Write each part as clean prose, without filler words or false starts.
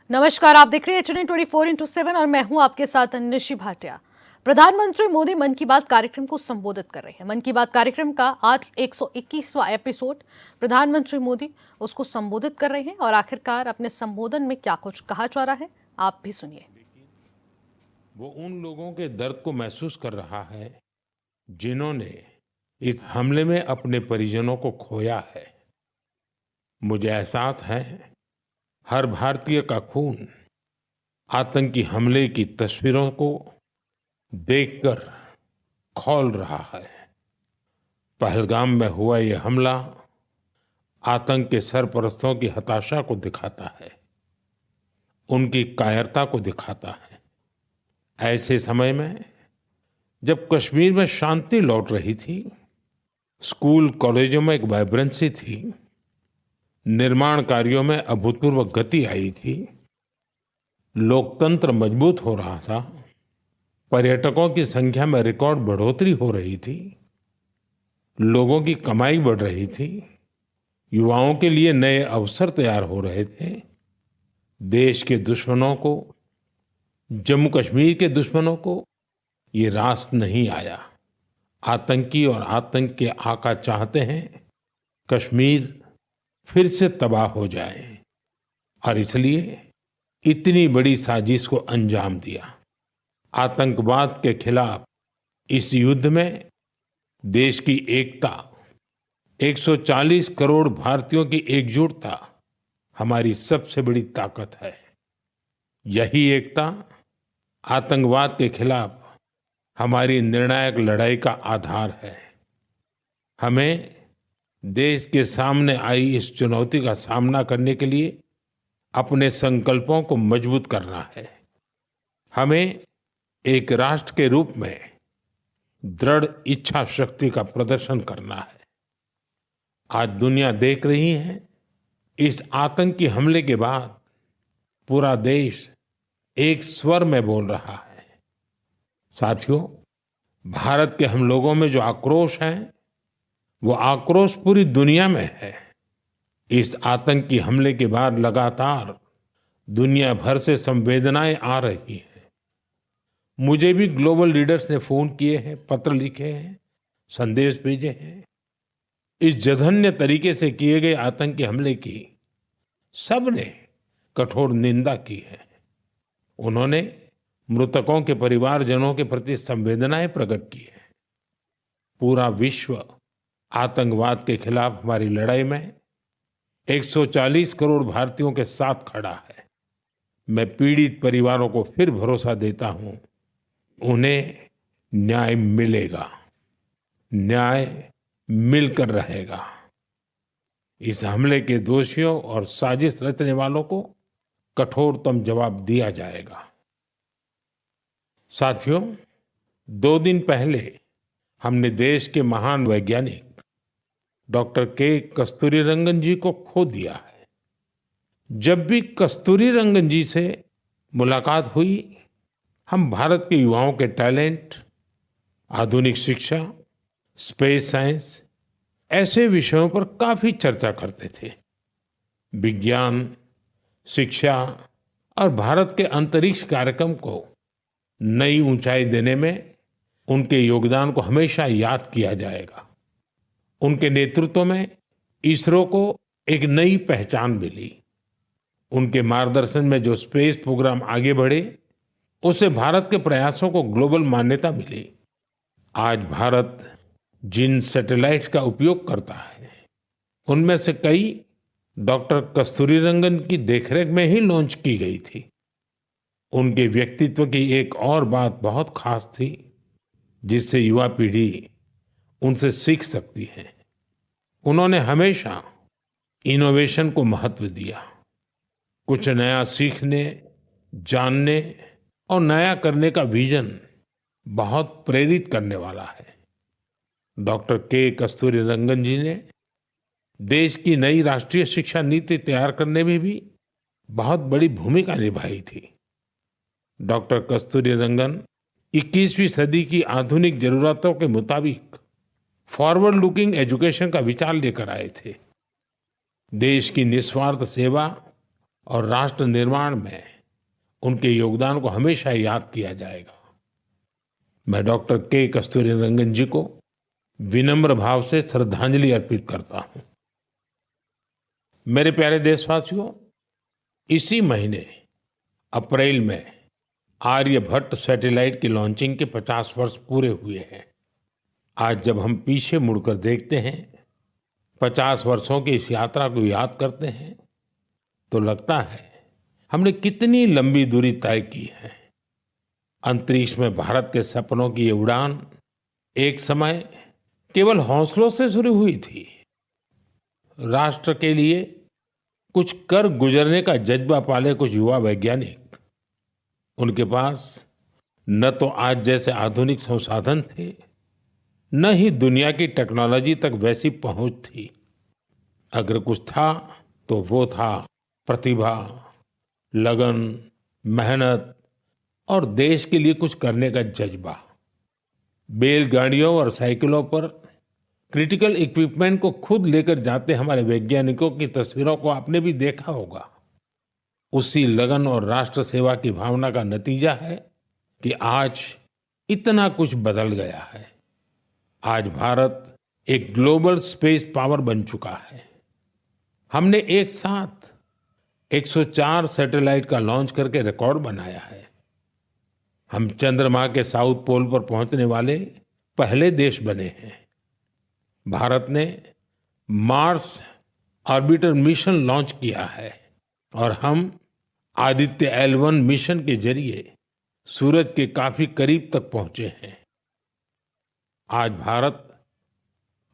नमस्कार, आप देख रहे हैं एचएन 24/7 और मैं हूं आपके साथ निशी भाटिया। प्रधानमंत्री मोदी मन की बात कार्यक्रम को संबोधित कर रहे हैं। मन की बात कार्यक्रम का आज 121वां एपिसोड। प्रधानमंत्री मोदी उसको संबोधित कर रहे हैं और आखिरकार अपने संबोधन में क्या कुछ कहा जा रहा है, आप भी सुनिए। वो उन लोगों के दर्द को महसूस कर रहा है जिन्होंने इस हमले में अपने परिजनों को खोया है। मुझे एहसास है हर भारतीय का खून आतंकी हमले की तस्वीरों को देखकर खौल रहा है। पहलगाम में हुआ ये हमला आतंक के सरपरस्तों की हताशा को दिखाता है, उनकी कायरता को दिखाता है। ऐसे समय में जब कश्मीर में शांति लौट रही थी, स्कूल कॉलेजों में एक वाइब्रेंसी थी, निर्माण कार्यों में अभूतपूर्व गति आई थी, लोकतंत्र मजबूत हो रहा था, पर्यटकों की संख्या में रिकॉर्ड बढ़ोतरी हो रही थी, लोगों की कमाई बढ़ रही थी, युवाओं के लिए नए अवसर तैयार हो रहे थे। देश के दुश्मनों को, जम्मू कश्मीर के दुश्मनों को ये रास नहीं आया। आतंकी और आतंक के आका चाहते हैं कश्मीर फिर से तबाह हो जाए और इसलिए इतनी बड़ी साजिश को अंजाम दिया। आतंकवाद के खिलाफ इस युद्ध में देश की एकता, 140 करोड़ भारतीयों की एकजुटता हमारी सबसे बड़ी ताकत है। यही एकता आतंकवाद के खिलाफ हमारी निर्णायक लड़ाई का आधार है। हमें देश के सामने आई इस चुनौती का सामना करने के लिए अपने संकल्पों को मजबूत करना है। हमें एक राष्ट्र के रूप में दृढ़ इच्छा शक्ति का प्रदर्शन करना है। आज दुनिया देख रही है, इस आतंकी हमले के बाद पूरा देश एक स्वर में बोल रहा है। साथियों, भारत के हम लोगों में जो आक्रोश है, वो आक्रोश पूरी दुनिया में है। इस आतंकी हमले के बाद लगातार दुनिया भर से संवेदनाएं आ रही हैं। मुझे भी ग्लोबल लीडर्स ने फोन किए हैं, पत्र लिखे हैं, संदेश भेजे हैं। इस जघन्य तरीके से किए गए आतंकी हमले की सबने कठोर निंदा की है। उन्होंने मृतकों के परिवारजनों के प्रति संवेदनाएं प्रकट की है। पूरा विश्व आतंकवाद के खिलाफ हमारी लड़ाई में 140 करोड़ भारतीयों के साथ खड़ा है। मैं पीड़ित परिवारों को फिर भरोसा देता हूं, उन्हें न्याय मिलेगा, न्याय मिलकर रहेगा। इस हमले के दोषियों और साजिश रचने वालों को कठोरतम जवाब दिया जाएगा। साथियों, 2 दिन पहले हमने देश के महान वैज्ञानिक डॉक्टर के कस्तूरीरंगन जी को खो दिया है। जब भी कस्तूरीरंगन जी से मुलाकात हुई, हम भारत के युवाओं के टैलेंट, आधुनिक शिक्षा, स्पेस साइंस ऐसे विषयों पर काफी चर्चा करते थे। विज्ञान, शिक्षा और भारत के अंतरिक्ष कार्यक्रम को नई ऊंचाई देने में उनके योगदान को हमेशा याद किया जाएगा। उनके नेतृत्व में इसरो को एक नई पहचान मिली। उनके मार्गदर्शन में जो स्पेस प्रोग्राम आगे बढ़े, उससे भारत के प्रयासों को ग्लोबल मान्यता मिली। आज भारत जिन सैटेलाइट्स का उपयोग करता है, उनमें से कई डॉक्टर कस्तूरीरंगन की देखरेख में ही लॉन्च की गई थी। उनके व्यक्तित्व की एक और बात बहुत खास थी, जिससे युवा पीढ़ी उनसे सीख सकती है। उन्होंने हमेशा इनोवेशन को महत्व दिया। कुछ नया सीखने, जानने और नया करने का विजन बहुत प्रेरित करने वाला है। डॉक्टर के कस्तूरीरंगन जी ने देश की नई राष्ट्रीय शिक्षा नीति तैयार करने में भी बहुत बड़ी भूमिका निभाई थी। डॉक्टर कस्तूरीरंगन 21वीं सदी की आधुनिक जरूरतों के मुताबिक फॉरवर्ड लुकिंग एजुकेशन का विचार लेकर आए थे। देश की निस्वार्थ सेवा और राष्ट्र निर्माण में उनके योगदान को हमेशा याद किया जाएगा। मैं डॉक्टर के कस्तूरीरंगन जी को विनम्र भाव से श्रद्धांजलि अर्पित करता हूं। मेरे प्यारे देशवासियों, इसी महीने अप्रैल में आर्यभट्ट सैटेलाइट की लॉन्चिंग के 50 वर्ष पूरे हुए हैं। आज जब हम पीछे मुड़कर देखते हैं, 50 वर्षों की इस यात्रा को याद करते हैं, तो लगता है हमने कितनी लंबी दूरी तय की है। अंतरिक्ष में भारत के सपनों की ये उड़ान एक समय केवल हौसलों से शुरू हुई थी। राष्ट्र के लिए कुछ कर गुजरने का जज्बा पाले कुछ युवा वैज्ञानिक, उनके पास न तो आज जैसे आधुनिक संसाधन थे, न ही दुनिया की टेक्नोलॉजी तक वैसी पहुंच थी। अगर कुछ था तो वो था प्रतिभा, लगन, मेहनत और देश के लिए कुछ करने का जज्बा। बैलगाड़ियों और साइकिलों पर क्रिटिकल इक्विपमेंट को खुद लेकर जाते हमारे वैज्ञानिकों की तस्वीरों को आपने भी देखा होगा। उसी लगन और राष्ट्र सेवा की भावना का नतीजा है कि आज इतना कुछ बदल गया है। आज भारत एक ग्लोबल स्पेस पावर बन चुका है। हमने एक साथ 104 सैटेलाइट का लॉन्च करके रिकॉर्ड बनाया है। हम चंद्रमा के साउथ पोल पर पहुंचने वाले पहले देश बने हैं। भारत ने मार्स ऑर्बिटर मिशन लॉन्च किया है और हम आदित्य L1 मिशन के जरिए सूरज के काफी करीब तक पहुंचे हैं। आज भारत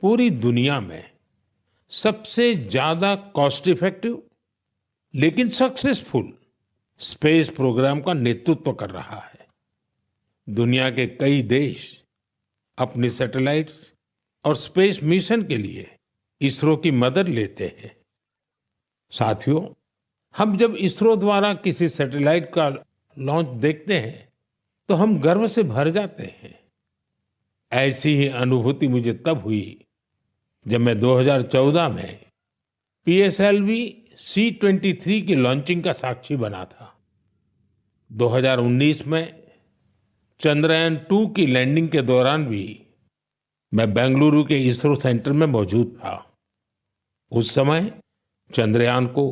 पूरी दुनिया में सबसे ज्यादा कॉस्ट इफेक्टिव लेकिन सक्सेसफुल स्पेस प्रोग्राम का नेतृत्व कर रहा है। दुनिया के कई देश अपनी सैटेलाइट्स और स्पेस मिशन के लिए इसरो की मदद लेते हैं। साथियों, हम जब इसरो द्वारा किसी सैटेलाइट का लॉन्च देखते हैं तो हम गर्व से भर जाते हैं। ऐसी ही अनुभूति मुझे तब हुई जब मैं 2014 में PSLV C-23 की लॉन्चिंग का साक्षी बना था। 2019 में चंद्रयान-2 की लैंडिंग के दौरान भी मैं बेंगलुरु के इसरो सेंटर में मौजूद था। उस समय चंद्रयान को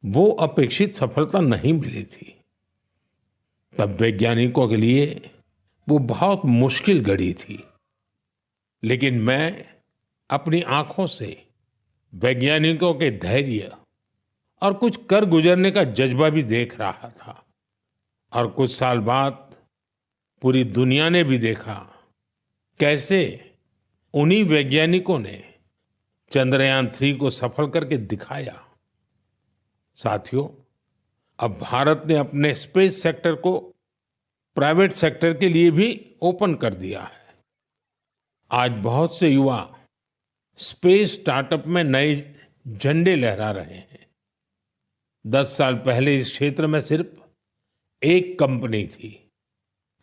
वो अपेक्षित सफलता नहीं मिली थी। तब वैज्ञानिकों के लिए वो बहुत मुश्किल घड़ी थी, लेकिन मैं अपनी आंखों से वैज्ञानिकों के धैर्य और कुछ कर गुजरने का जज्बा भी देख रहा था। और कुछ साल बाद पूरी दुनिया ने भी देखा कैसे उन्हीं वैज्ञानिकों ने चंद्रयान-3 को सफल करके दिखाया। साथियों, अब भारत ने अपने स्पेस सेक्टर को प्राइवेट सेक्टर के लिए भी ओपन कर दिया है। आज बहुत से युवा स्पेस स्टार्टअप में नए झंडे लहरा रहे हैं। 10 साल पहले इस क्षेत्र में सिर्फ एक कंपनी थी,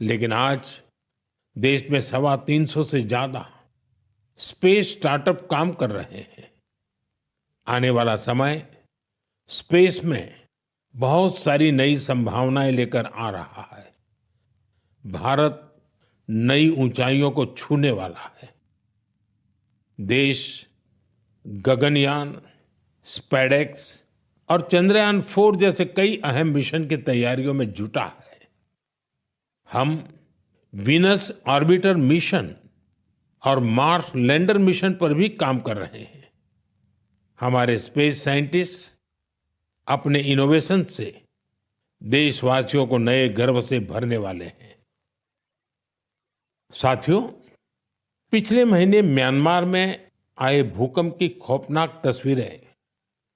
लेकिन आज देश में 350 से ज्यादा स्पेस स्टार्टअप काम कर रहे हैं। आने वाला समय स्पेस में बहुत सारी नई संभावनाएं लेकर आ रहा है। भारत नई ऊंचाइयों को छूने वाला है। देश गगनयान, स्पेडेक्स और चंद्रयान-4 जैसे कई अहम मिशन की तैयारियों में जुटा है। हम वीनस ऑर्बिटर मिशन और मार्स लैंडर मिशन पर भी काम कर रहे हैं। हमारे स्पेस साइंटिस्ट अपने इनोवेशन से देशवासियों को नए गर्व से भरने वाले हैं। साथियों, पिछले महीने म्यांमार में आए भूकंप की खौफनाक तस्वीरें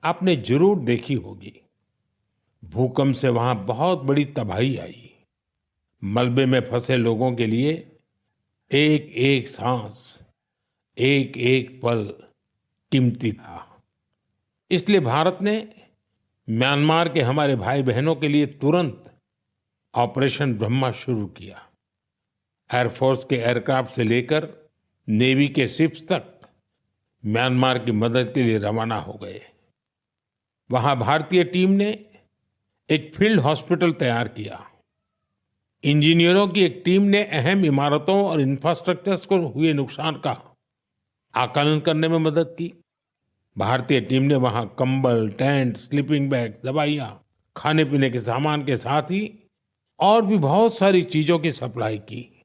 आपने जरूर देखी होगी। भूकंप से वहां बहुत बड़ी तबाही आई। मलबे में फंसे लोगों के लिए एक एक सांस, एक एक पल कीमती था। इसलिए भारत ने म्यांमार के हमारे भाई बहनों के लिए तुरंत ऑपरेशन ब्रह्मा शुरू किया। एयरफोर्स के एयरक्राफ्ट से लेकर नेवी के शिप्स तक म्यांमार की मदद के लिए रवाना हो गए। वहां भारतीय टीम ने एक फील्ड हॉस्पिटल तैयार किया। इंजीनियरों की एक टीम ने अहम इमारतों और इंफ्रास्ट्रक्चर्स को हुए नुकसान का आकलन करने में मदद की। भारतीय टीम ने वहां कंबल, टेंट, स्लीपिंग बैग, दवाइयां, खाने पीने के सामान के साथ ही और भी बहुत सारी चीजों की सप्लाई की।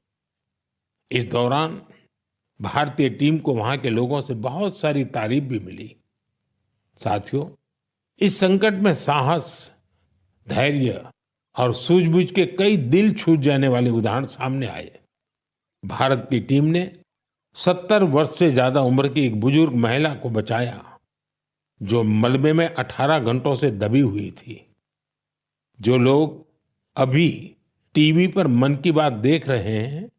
इस दौरान भारतीय टीम को वहां के लोगों से बहुत सारी तारीफ भी मिली। साथियों, इस संकट में साहस, धैर्य और सूझबूझ के कई दिल छू जाने वाले उदाहरण सामने आए। भारत की टीम ने 70 वर्ष से ज्यादा उम्र की एक बुजुर्ग महिला को बचाया, जो मलबे में 18 घंटों से दबी हुई थी। जो लोग अभी टीवी पर मन की बात देख रहे हैं,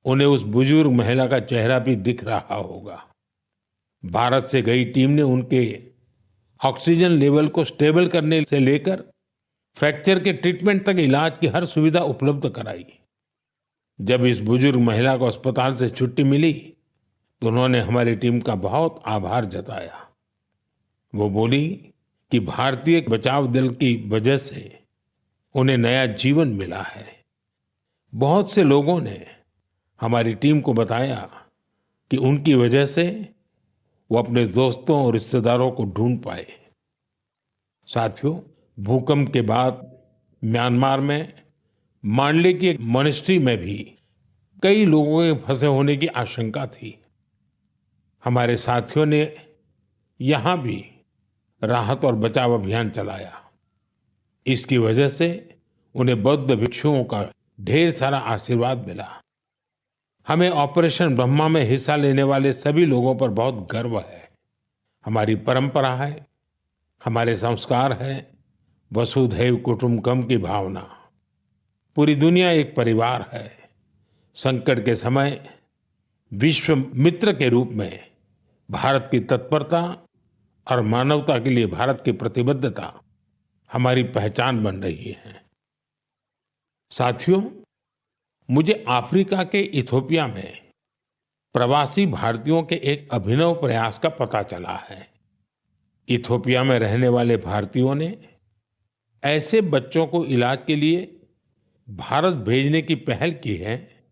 उन्हें उस बुजुर्ग महिला का चेहरा भी दिख रहा होगा। भारत से गई टीम ने उनके ऑक्सीजन लेवल को स्टेबल करने से लेकर फ्रैक्चर के ट्रीटमेंट तक इलाज की हर सुविधा उपलब्ध कराई। जब इस बुजुर्ग महिला को अस्पताल से छुट्टी मिली, तो उन्होंने हमारी टीम का बहुत आभार जताया। वो बोली कि भारतीय बचाव दल की वजह से उन्हें नया जीवन मिला है। बहुत से लोगों ने हमारी टीम को बताया कि उनकी वजह से वो अपने दोस्तों और रिश्तेदारों को ढूंढ पाए। साथियों, भूकंप के बाद म्यांमार में मांडले की एक मॉनेस्ट्री में भी कई लोगों के फंसे होने की आशंका थी। हमारे साथियों ने यहां भी राहत और बचाव अभियान चलाया। इसकी वजह से उन्हें बौद्ध भिक्षुओं का ढेर सारा आशीर्वाद मिला। हमें ऑपरेशन ब्रह्मा में हिस्सा लेने वाले सभी लोगों पर बहुत गर्व है। हमारी परंपरा है, हमारे संस्कार है, वसुधैव कुटुंबकम की भावना। पूरी दुनिया एक परिवार है। संकट के समय विश्व मित्र के रूप में भारत की तत्परता और मानवता के लिए भारत की प्रतिबद्धता हमारी पहचान बन रही है। साथियों, मुझे अफ्रीका के इथियोपिया में प्रवासी भारतीयों के एक अभिनव प्रयास का पता चला है। इथियोपिया में रहने वाले भारतीयों ने ऐसे बच्चों को इलाज के लिए भारत भेजने की पहल की है,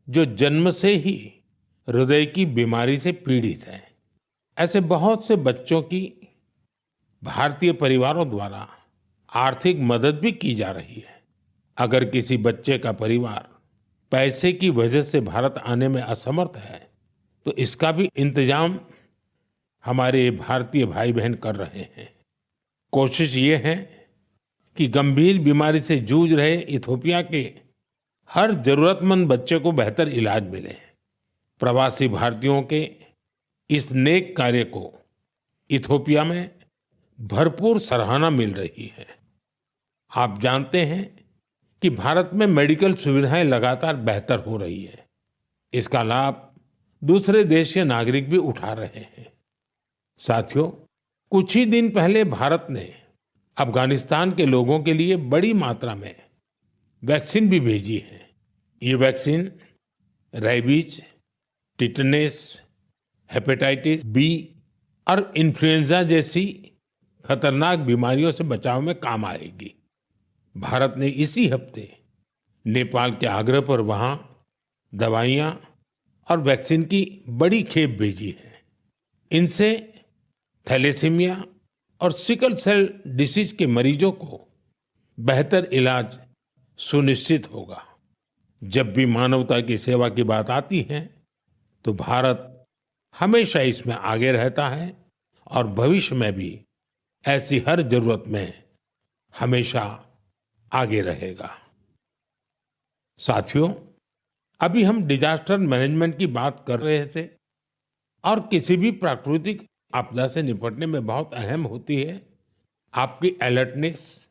जो जन्म से ही हृदय की बीमारी से पीड़ित हैं। ऐसे बहुत से बच्चों की भारतीय परिवारों द्वारा आर्थिक मदद भी की जा रही है। अगर किसी बच्चे का परिवार पैसे की वजह से भारत आने में असमर्थ है, तो इसका भी इंतजाम हमारे भारतीय भाई बहन कर रहे हैं। कोशिश ये है कि गंभीर बीमारी से जूझ रहे इथियोपिया के हर जरूरतमंद बच्चे को बेहतर इलाज मिले। प्रवासी भारतीयों के इस नेक कार्य को इथियोपिया में भरपूर सराहना मिल रही है। आप जानते हैं कि भारत में मेडिकल सुविधाएं लगातार बेहतर हो रही है। इसका लाभ दूसरे देश के नागरिक भी उठा रहे हैं। साथियों, कुछ ही दिन पहले भारत ने अफगानिस्तान के लोगों के लिए बड़ी मात्रा में वैक्सीन भी भेजी है। ये vaccine rabies, tetanus, hepatitis B और इन्फ्लुएंजा जैसी खतरनाक बीमारियों से बचाव में काम आएगी। भारत ने इसी हफ्ते नेपाल के आग्रह पर वहां दवाइयां और वैक्सीन की बड़ी खेप भेजी है। इनसे थैलेसीमिया और सिकल सेल डिसीज के मरीजों को बेहतर इलाज सुनिश्चित होगा। जब भी मानवता की सेवा की बात आती है, तो भारत हमेशा इसमें आगे रहता है और भविष्य में भी ऐसी हर जरूरत में हमेशा आगे रहेगा। साथियों, अभी हम डिजास्टर मैनेजमेंट की बात कर रहे थे और किसी भी प्राकृतिक आपदा से निपटने में बहुत अहम होती है आपकी अलर्टनेस,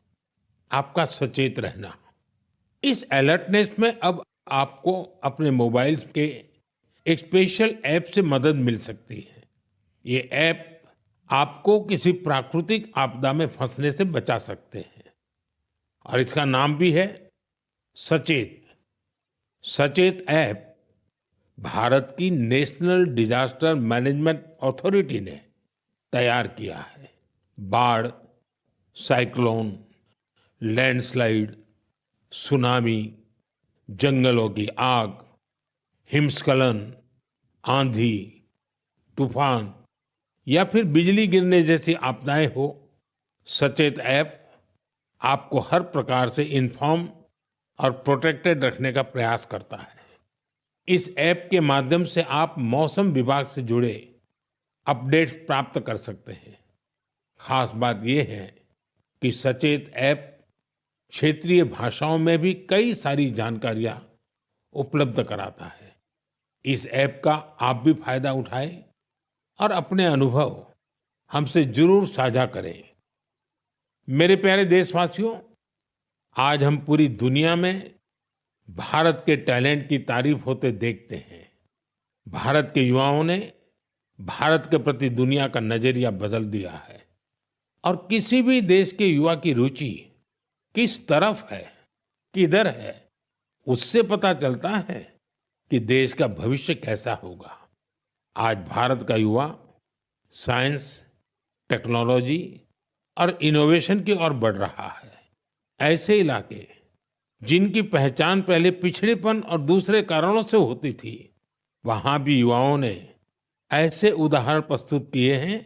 आपका सचेत रहना। इस अलर्टनेस में अब आपको अपने मोबाइल के एक स्पेशल ऐप से मदद मिल सकती है। ये ऐप आपको किसी प्राकृतिक आपदा में फंसने से बचा सकते हैं और इसका नाम भी है सचेत। सचेत ऐप भारत की नेशनल डिजास्टर मैनेजमेंट अथॉरिटी ने तैयार किया है। बाढ़, साइक्लोन, लैंडस्लाइड, सुनामी, जंगलों की आग, हिमस्खलन, आंधी, तूफान या फिर बिजली गिरने जैसी आपदाएं हो, सचेत ऐप आपको हर प्रकार से इन्फॉर्म और प्रोटेक्टेड रखने का प्रयास करता है। इस ऐप के माध्यम से आप मौसम विभाग से जुड़े अपडेट्स प्राप्त कर सकते हैं। खास बात यह है कि सचेत ऐप क्षेत्रीय भाषाओं में भी कई सारी जानकारियां उपलब्ध कराता है। इस ऐप का आप भी फायदा उठाएं और अपने अनुभव हमसे जरूर साझा करें। मेरे प्यारे देशवासियों, आज हम पूरी दुनिया में भारत के टैलेंट की तारीफ होते देखते हैं। भारत के युवाओं ने भारत के प्रति दुनिया का नजरिया बदल दिया है और किसी भी देश के युवा की रुचि किस तरफ है, किधर है, उससे पता चलता है कि देश का भविष्य कैसा होगा। आज भारत का युवा साइंस, टेक्नोलॉजी और इनोवेशन की ओर बढ़ रहा है। ऐसे इलाके जिनकी पहचान पहले पिछड़ेपन और दूसरे कारणों से होती थी, वहां भी युवाओं ने ऐसे उदाहरण प्रस्तुत किए हैं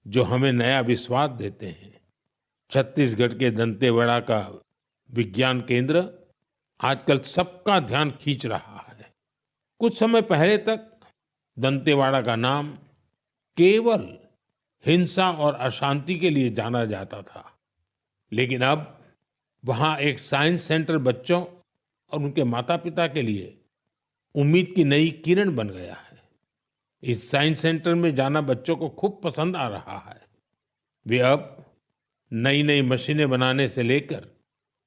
जो हमें नया विश्वास देते हैं। छत्तीसगढ़ के दंतेवाड़ा का विज्ञान केंद्र आजकल सबका ध्यान खींच रहा है। कुछ समय पहले तक दंतेवाड़ा का नाम केवल हिंसा और अशांति के लिए जाना जाता था, लेकिन अब वहां एक साइंस सेंटर बच्चों और उनके माता पिता के लिए उम्मीद की नई किरण बन गया है। इस साइंस सेंटर में जाना बच्चों को खूब पसंद आ रहा है। वे अब नई नई मशीनें बनाने से लेकर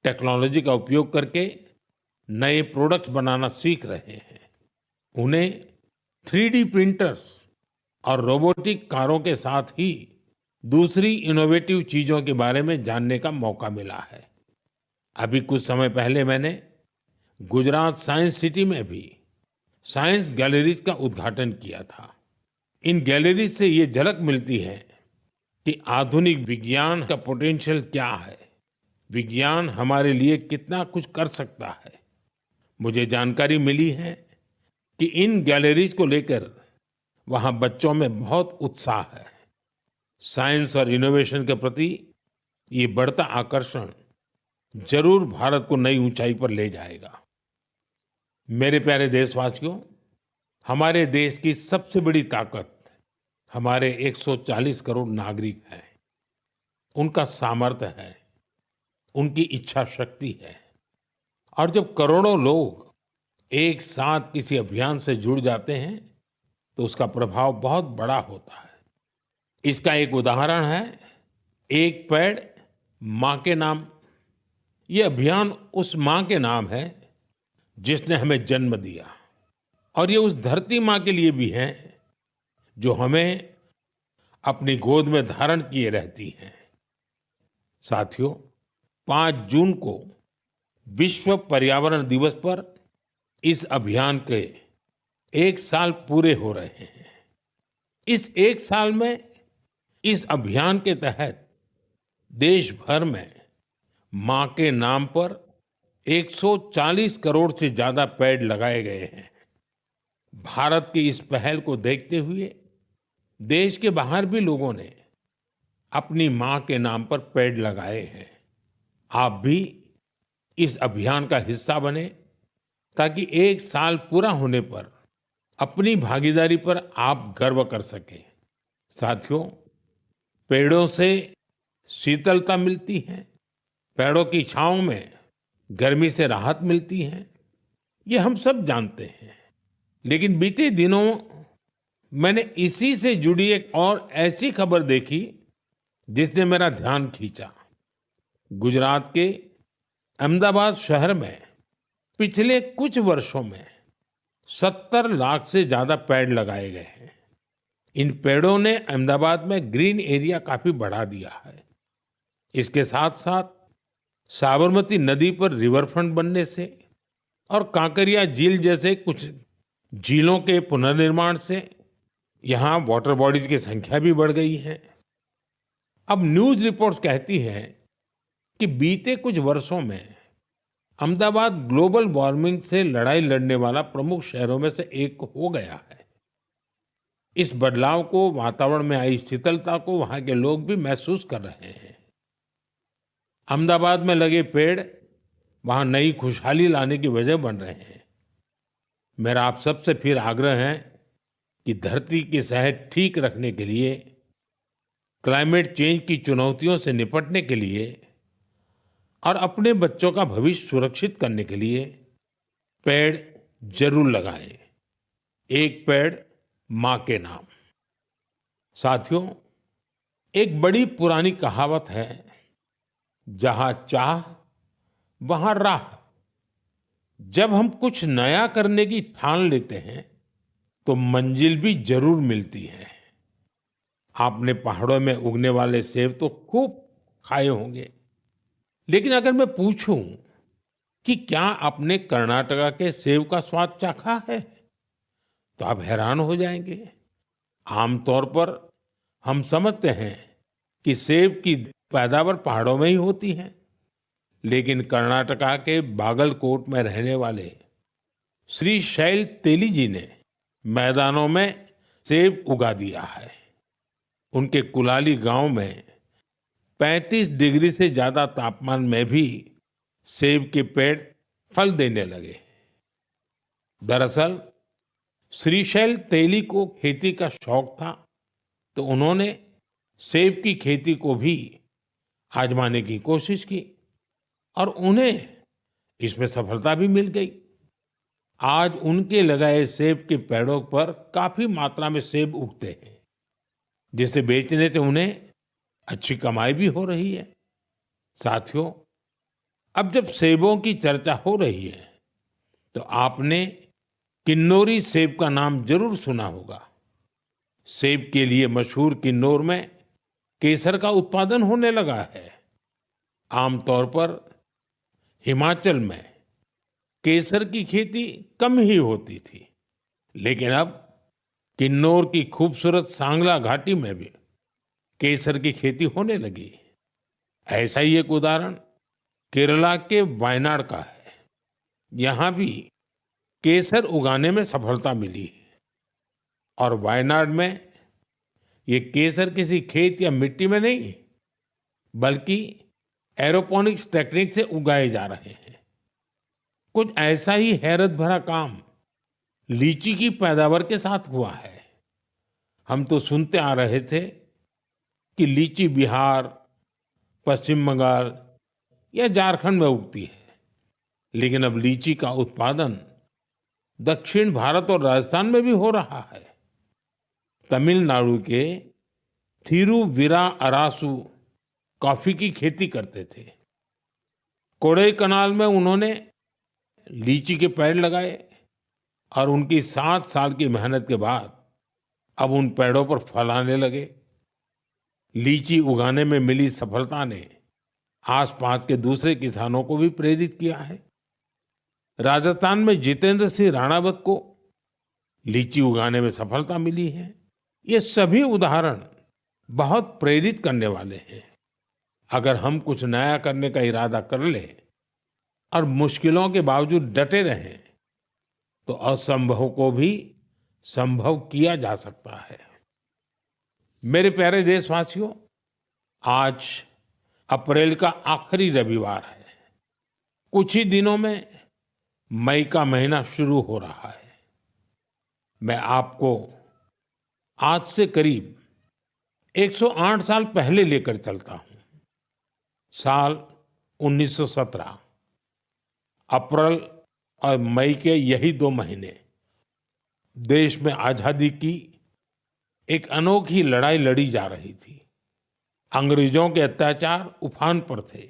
टेक्नोलॉजी का उपयोग करके नए प्रोडक्ट्स बनाना सीख रहे हैं। उन्हें 3D प्रिंटर्स और रोबोटिक कारों के साथ ही दूसरी इनोवेटिव चीजों के बारे में जानने का मौका मिला है। अभी कुछ समय पहले मैंने गुजरात साइंस सिटी में भी साइंस गैलरीज का उद्घाटन किया था। इन गैलरीज से ये झलक मिलती है कि आधुनिक विज्ञान का पोटेंशियल क्या है, विज्ञान हमारे लिए कितना कुछ कर सकता है। मुझे जानकारी मिली है कि इन गैलरीज को लेकर वहां बच्चों में बहुत उत्साह है। साइंस और इनोवेशन के प्रति ये बढ़ता आकर्षण जरूर भारत को नई ऊंचाई पर ले जाएगा। मेरे प्यारे देशवासियों, हमारे देश की सबसे बड़ी ताकत हमारे 140 करोड़ नागरिक हैं। उनका सामर्थ्य है, उनकी इच्छा शक्ति है। और जब करोड़ों लोग एक साथ किसी अभियान से जुड़ जाते हैं तो उसका प्रभाव बहुत बड़ा होता है। इसका एक उदाहरण है एक पेड़ मां के नाम। ये अभियान उस मां के नाम है जिसने हमें जन्म दिया, और ये उस धरती मां के लिए भी है जो हमें अपनी गोद में धारण किए रहती है। साथियों, 5 जून को विश्व पर्यावरण दिवस पर इस अभियान के 1 साल पूरे हो रहे हैं। इस 1 साल में इस अभियान के तहत देश भर में मां के नाम पर 140 करोड़ से ज्यादा पेड़ लगाए गए हैं। भारत की इस पहल को देखते हुए देश के बाहर भी लोगों ने अपनी मां के नाम पर पेड़ लगाए हैं। आप भी इस अभियान का हिस्सा बने ताकि 1 साल पूरा होने पर अपनी भागीदारी पर आप गर्व कर सकें। साथियों, पेड़ों से शीतलता मिलती है, पेड़ों की छांव में गर्मी से राहत मिलती है, ये हम सब जानते हैं। लेकिन बीते दिनों मैंने इसी से जुड़ी एक और ऐसी खबर देखी जिसने मेरा ध्यान खींचा। गुजरात के अहमदाबाद शहर में पिछले कुछ वर्षों में 70 लाख से ज्यादा पेड़ लगाए गए हैं। इन पेड़ों ने अहमदाबाद में ग्रीन एरिया काफी बढ़ा दिया है। इसके साथ साथ साबरमती नदी पर रिवरफ्रंट बनने से और कांकरिया झील जैसे कुछ झीलों के पुनर्निर्माण से यहाँ वाटर बॉडीज की संख्या भी बढ़ गई है। अब न्यूज रिपोर्ट्स कहती हैं कि बीते कुछ वर्षों में अहमदाबाद ग्लोबल वार्मिंग से लड़ाई लड़ने वाला प्रमुख शहरों में से एक हो गया है। इस बदलाव को, वातावरण में आई शीतलता को वहां के लोग भी महसूस कर रहे हैं। अहमदाबाद में लगे पेड़ वहां नई खुशहाली लाने की वजह बन रहे हैं। मेरा आप सबसे फिर आग्रह है कि धरती की सेहत ठीक रखने के लिए, क्लाइमेट चेंज की चुनौतियों से निपटने के लिए और अपने बच्चों का भविष्य सुरक्षित करने के लिए पेड़ जरूर लगाएं। एक पेड़ मां के नाम। साथियों, एक बड़ी पुरानी कहावत है, जहां चाह वहां राह। जब हम कुछ नया करने की ठान लेते हैं तो मंजिल भी जरूर मिलती है। आपने पहाड़ों में उगने वाले सेब तो खूब खाए होंगे, लेकिन अगर मैं पूछूं कि क्या आपने कर्नाटका के सेब का स्वाद चाखा है, तो आप हैरान हो जाएंगे। आमतौर पर हम समझते हैं कि सेब की पैदावार पहाड़ों में ही होती है, लेकिन कर्नाटका के बागलकोट में रहने वाले श्री शैल तेली जी ने मैदानों में सेब उगा दिया है। उनके कुलाली गांव में 35 डिग्री से ज्यादा तापमान में भी सेब के पेड़ फल देने लगे। दरअसल श्रीशैल तेली को खेती का शौक था, तो उन्होंने सेब की खेती को भी आजमाने की कोशिश की और उन्हें इसमें सफलता भी मिल गई। आज उनके लगाए सेब के पेड़ों पर काफी मात्रा में सेब उगते हैं, जिसे बेचने से उन्हें अच्छी कमाई भी हो रही है। साथियों, अब जब सेबों की चर्चा हो रही है, तो आपने किन्नौरी सेब का नाम जरूर सुना होगा। सेब के लिए मशहूर किन्नौर में केसर का उत्पादन होने लगा है। आमतौर पर हिमाचल में केसर की खेती कम ही होती थी, लेकिन अब किन्नौर की खूबसूरत सांगला घाटी में भी केसर की खेती होने लगी। ऐसा ही एक उदाहरण केरला के वायनाड का है। यहाँ भी केसर उगाने में सफलता मिली और वायनाड में ये केसर किसी खेत या मिट्टी में नहीं, बल्कि एरोपोनिक्स टेक्निक से उगाए जा रहे हैं। कुछ ऐसा ही हैरत भरा काम लीची की पैदावार के साथ हुआ है। हम तो सुनते आ रहे थे कि लीची बिहार, पश्चिम बंगाल या झारखंड में उगती है, लेकिन अब लीची का उत्पादन दक्षिण भारत और राजस्थान में भी हो रहा है। तमिलनाडु के थिरुविरा अरासू कॉफी की खेती करते थे। कोडाईकनाल में उन्होंने लीची के पेड़ लगाए और उनकी 7 साल की मेहनत के बाद अब उन पेड़ों पर फल आने लगे। लीची उगाने में मिली सफलता ने आसपास के दूसरे किसानों को भी प्रेरित किया है। राजस्थान में जितेंद्र सिंह राणावत को लीची उगाने में सफलता मिली है। ये सभी उदाहरण बहुत प्रेरित करने वाले हैं। अगर हम कुछ नया करने का इरादा कर ले और मुश्किलों के बावजूद डटे रहें, तो असंभव को भी संभव किया जा सकता है। मेरे प्यारे देशवासियों, आज अप्रैल का आखिरी रविवार है। कुछ ही दिनों में मई का महीना शुरू हो रहा है। मैं आपको आज से करीब 108 साल पहले लेकर चलता हूं। साल 1917। अप्रैल और मई के यही 2 महीने देश में आजादी की एक अनोखी लड़ाई लड़ी जा रही थी। अंग्रेजों के अत्याचार उफान पर थे।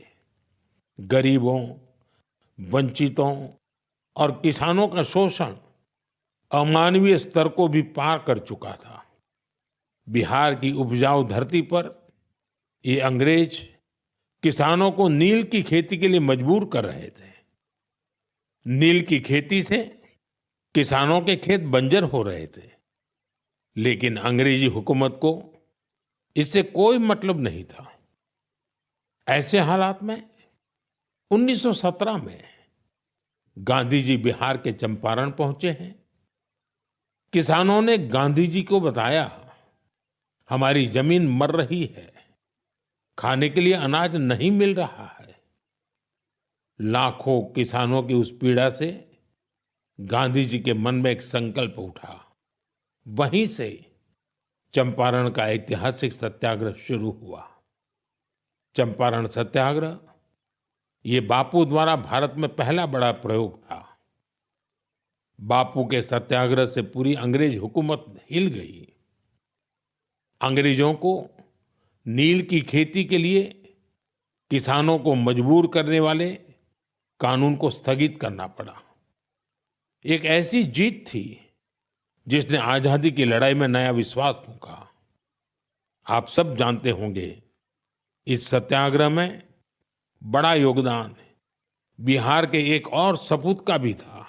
गरीबों, वंचितों और किसानों का शोषण अमानवीय स्तर को भी पार कर चुका था। बिहार की उपजाऊ धरती पर ये अंग्रेज किसानों को नील की खेती के लिए मजबूर कर रहे थे। नील की खेती से किसानों के खेत बंजर हो रहे थे, लेकिन अंग्रेजी हुकूमत को इससे कोई मतलब नहीं था। ऐसे हालात में 1917 में गांधी जी बिहार के चंपारण पहुंचे हैं। किसानों ने गांधी जी को बताया, हमारी जमीन मर रही है, खाने के लिए अनाज नहीं मिल रहा है। लाखों किसानों की उस पीड़ा से गांधी जी के मन में एक संकल्प उठा। वहीं से चंपारण का ऐतिहासिक सत्याग्रह शुरू हुआ। चंपारण सत्याग्रह ये बापू द्वारा भारत में पहला बड़ा प्रयोग था। बापू के सत्याग्रह से पूरी अंग्रेज हुकूमत हिल गई। अंग्रेजों को नील की खेती के लिए किसानों को मजबूर करने वाले कानून को स्थगित करना पड़ा। एक ऐसी जीत थी जिसने आजादी की लड़ाई में नया विश्वास फूंका। आप सब जानते होंगे, इस सत्याग्रह में बड़ा योगदान बिहार के एक और सपूत का भी था,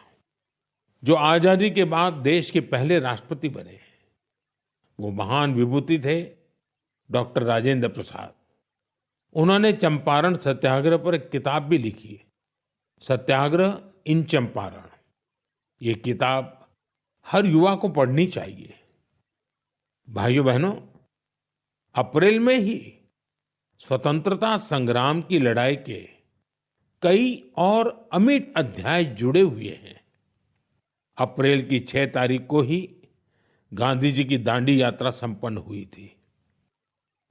जो आजादी के बाद देश के पहले राष्ट्रपति बने। वो महान विभूति थे डॉक्टर राजेंद्र प्रसाद। उन्होंने चंपारण सत्याग्रह पर एक किताब भी लिखी, सत्याग्रह इन चंपारण। ये किताब हर युवा को पढ़नी चाहिए। भाइयों बहनों, अप्रैल में ही स्वतंत्रता संग्राम की लड़ाई के कई और अमिट अध्याय जुड़े हुए हैं। अप्रैल की 6 तारीख को ही गांधी जी की दांडी यात्रा संपन्न हुई थी।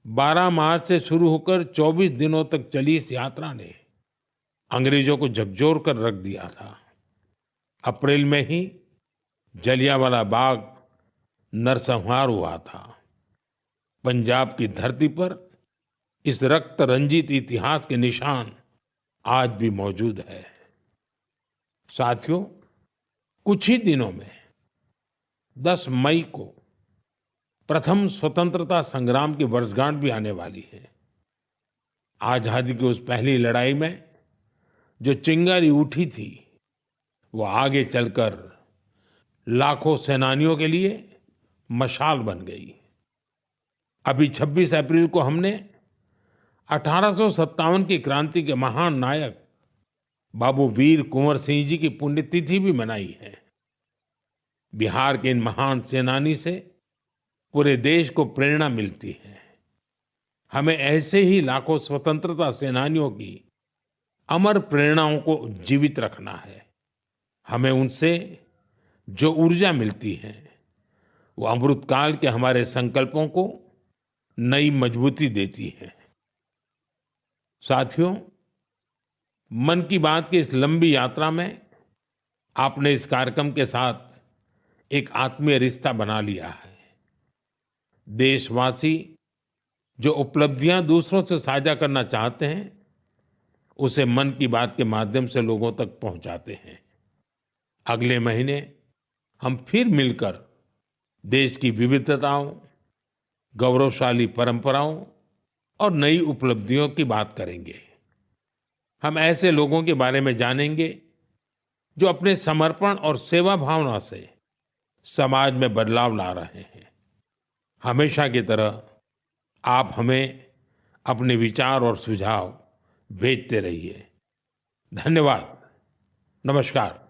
12 मार्च से शुरू होकर 24 दिनों तक चली इस यात्रा ने अंग्रेजों को झकझोर कर रख दिया था। अप्रैल में ही जलियांवाला बाग नरसंहार हुआ था। पंजाब की धरती पर इस रक्त रंजित इतिहास के निशान आज भी मौजूद है। साथियों, कुछ ही दिनों में 10 मई को प्रथम स्वतंत्रता संग्राम की वर्षगांठ भी आने वाली है। आजादी की उस पहली लड़ाई में जो चिंगारी उठी थी, वो आगे चलकर लाखों सेनानियों के लिए मशाल बन गई। अभी 26 अप्रैल को हमने 1857 की क्रांति के महान नायक बाबू वीर कुंवर सिंह जी की पुण्यतिथि भी मनाई है। बिहार के इन महान सेनानी से पूरे देश को प्रेरणा मिलती है। हमें ऐसे ही लाखों स्वतंत्रता सेनानियों की अमर प्रेरणाओं को जीवित रखना है। हमें उनसे जो ऊर्जा मिलती है, वो अमृतकाल के हमारे संकल्पों को नई मजबूती देती है। साथियों, मन की बात की इस लंबी यात्रा में आपने इस कार्यक्रम के साथ एक आत्मीय रिश्ता बना लिया है। देशवासी जो उपलब्धियां दूसरों से साझा करना चाहते हैं, उसे मन की बात के माध्यम से लोगों तक पहुंचाते हैं। अगले महीने हम फिर मिलकर देश की विविधताओं, गौरवशाली परंपराओं और नई उपलब्धियों की बात करेंगे। हम ऐसे लोगों के बारे में जानेंगे जो अपने समर्पण और सेवा भावना से समाज में बदलाव ला रहे हैं। हमेशा की तरह आप हमें अपने विचार और सुझाव भेजते रहिए। धन्यवाद। नमस्कार।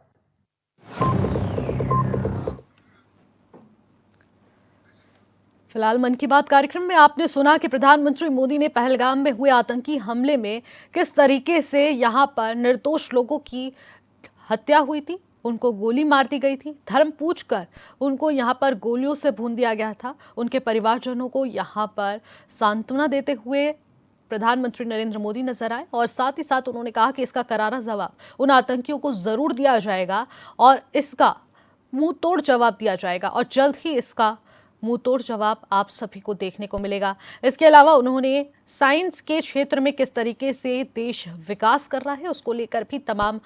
फिलहाल मन की बात कार्यक्रम में आपने सुना कि प्रधानमंत्री मोदी ने पहलगाम में हुए आतंकी हमले में किस तरीके से यहां पर निर्दोष लोगों की हत्या हुई थी, उनको गोली मार दी गई थी, धर्म पूछकर उनको यहां पर गोलियों से भून दिया गया था। उनके परिवारजनों को यहां पर सांत्वना देते हुए प्रधानमंत्री नरेंद्र मोदी नजर आए और साथ ही साथ उन्होंने कहा कि इसका करारा जवाब उन आतंकियों को जरूर दिया जाएगा और इसका मुंह तोड़ जवाब दिया जाएगा और जल्द ही इसका मुंह तोड़ जवाब आप सभी को देखने को मिलेगा। इसके अलावा उन्होंने साइंस के क्षेत्र में किस तरीके से देश विकास कर रहा है उसको लेकर भी तमाम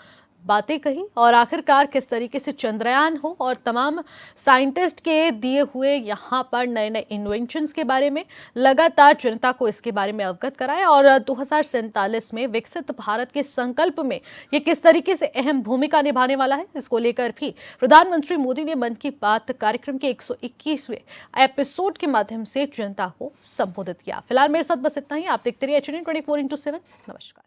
बातें कही और आखिरकार किस तरीके से चंद्रयान हो और तमाम साइंटिस्ट के दिए हुए यहाँ पर नए नए इन्वेंशंस के बारे में लगातार जनता को इसके बारे में अवगत कराया और 2047 में विकसित भारत के संकल्प में ये किस तरीके से अहम भूमिका निभाने वाला है, इसको लेकर भी प्रधानमंत्री मोदी ने मन की बात कार्यक्रम के 121वें एपिसोड के माध्यम से जनता को संबोधित किया। फिलहाल मेरे साथ बस इतना ही। आप देखते रहिए HN24/7। नमस्कार।